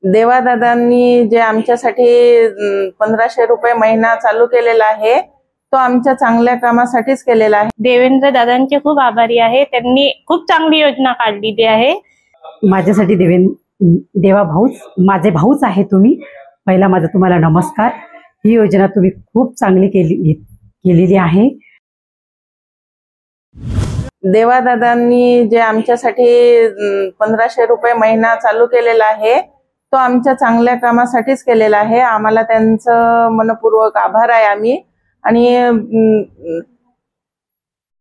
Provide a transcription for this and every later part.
देवादादांनी जे आमच्यासाठी 1500 रुपये महिना चालू केलेला आहे तो आमच्या चांगल्या कामासाठीच केलेला आहे। देवेंद्र दादांचे खूप आभारी आहे, त्यांनी खूप चांगली योजना काढलेली आहे। माझ्यासाठी देवा भाऊच माझे भाऊच आहे तुम्ही। पहिला माझा तुम्हाला नमस्कार। ही योजना तुम्ही खूप चांगली केलेली आहे। देवादादांनी जे आमच्यासाठी 1500 रुपये महिना चालू केलेला आहे तो आमच्या चांगल्या कामासाठीच केलेला आहे। आम्हाला त्यांचं मनपूर्वक आभार आहे आम्ही। आणि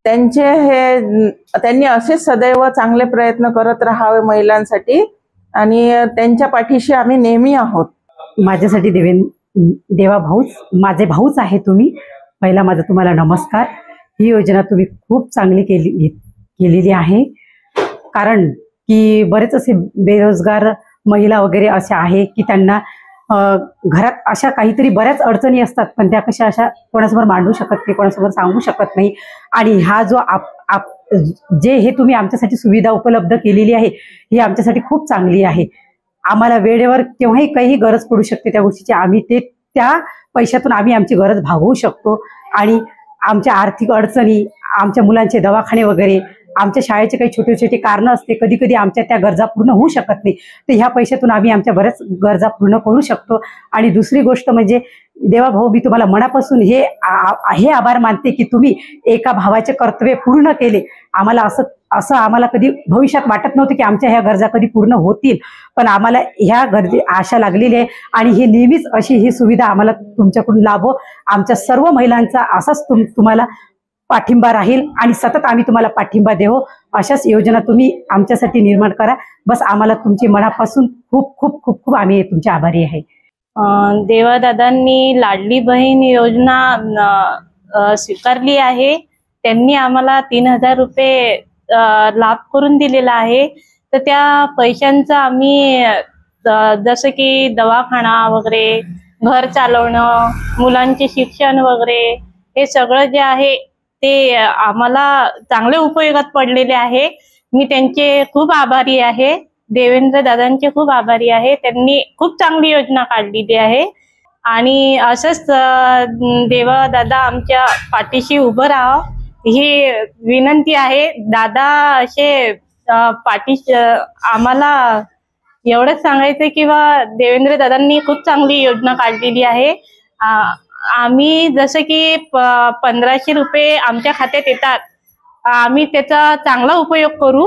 त्यांनी असेच सदैव चांगले प्रयत्न करत राहावे महिलांसाठी आणि त्यांच्या पाठीशी आम्ही नेहमी आहोत। माझ्यासाठी देवा भाऊच माझे भाऊच आहे तुम्ही। पहिला माझा तुम्हाला नमस्कार। ही योजना तुम्ही खूप चांगली केलेली आहे, कारण की बरेच असे बेरोजगार महिला वगैरे अशा आहे की त्यांना घरात अशा काहीतरी बऱ्याच अडचणी असतात, पण त्या कशा अशा कोणासमोर मांडू शकत नाही, कोणासमोर सांगू शकत नाही। आणि हा जो जे हे तुम्ही आमच्यासाठी सुविधा उपलब्ध केलेली आहे ही आमच्यासाठी खूप चांगली आहे। आम्हाला वेळेवर केव्हाही काही गरज पडू शकते त्या गोष्टीची, आम्ही त्या पैशातून आम्ही आमची गरज भागवू शकतो। आणि आमच्या आर्थिक अडचणी, आमच्या मुलांचे दवाखाने वगैरे, आमच्या शाळेचे काही छोटे छोटे कारणं असते, कधी कधी आमच्या त्या गरजा पूर्ण होऊ शकत नाही, तर ह्या पैशातून आम्ही आमच्या बऱ्याच गरजा पूर्ण करू शकतो। आणि दुसरी गोष्ट म्हणजे देवा भाऊ, मी तुम्हाला मनापासून हे आभार मानते की तुम्ही एका भावाचे कर्तव्य पूर्ण केले। आम्हाला असं आम्हाला कधी भविष्यात वाटत नव्हतं की आमच्या ह्या गरजा कधी पूर्ण होतील, पण आम्हाला ह्या गरजे आशा लागलेली आहे आणि ही नेहमीच अशी ही सुविधा आम्हाला तुमच्याकडून लाभो। आमच्या सर्व महिलांचा असाच तुम्हाला पाठिंबा राहील आणि सतत आम्ही तुम्हाला पाठिंबा देऊ। अशाच योजना तुम्ही आमच्यासाठी निर्माण करा। बस आम्हाला तुमची मनापासून खूप खूप खूप खूप आम्ही तुमचे आभारी आहे। देवादादांनी लाडली बहीण योजना स्वीकारली आहे। त्यांनी आम्हाला 3000 रुपये लाभ करून दिलेला आहे। तर त्या पैशांचा आम्ही जसं की दवाखाना वगैरे, घर चालवणं, मुलांचे शिक्षण वगैरे, हे सगळं जे आहे ते आम्हाला चांगले उपयोगात पडलेले आहे। मी त्यांचे खूप आभारी आहे, देवेंद्र दादांचे खूप आभारी आहे। त्यांनी खूप चांगली योजना काढलेली आहे आणि असंच देवा दादा आमच्या पाठीशी उभं राहावं ही विनंती आहे। दादा असे पाठीशी आम्हाला एवढंच सांगायचं की देवेंद्र दादांनी खूप चांगली योजना काढलेली आहे। आम्ही जसं की 1500 रुपये आमच्या खात्यात येतात, आम्ही त्याचा चांगला उपयोग करू।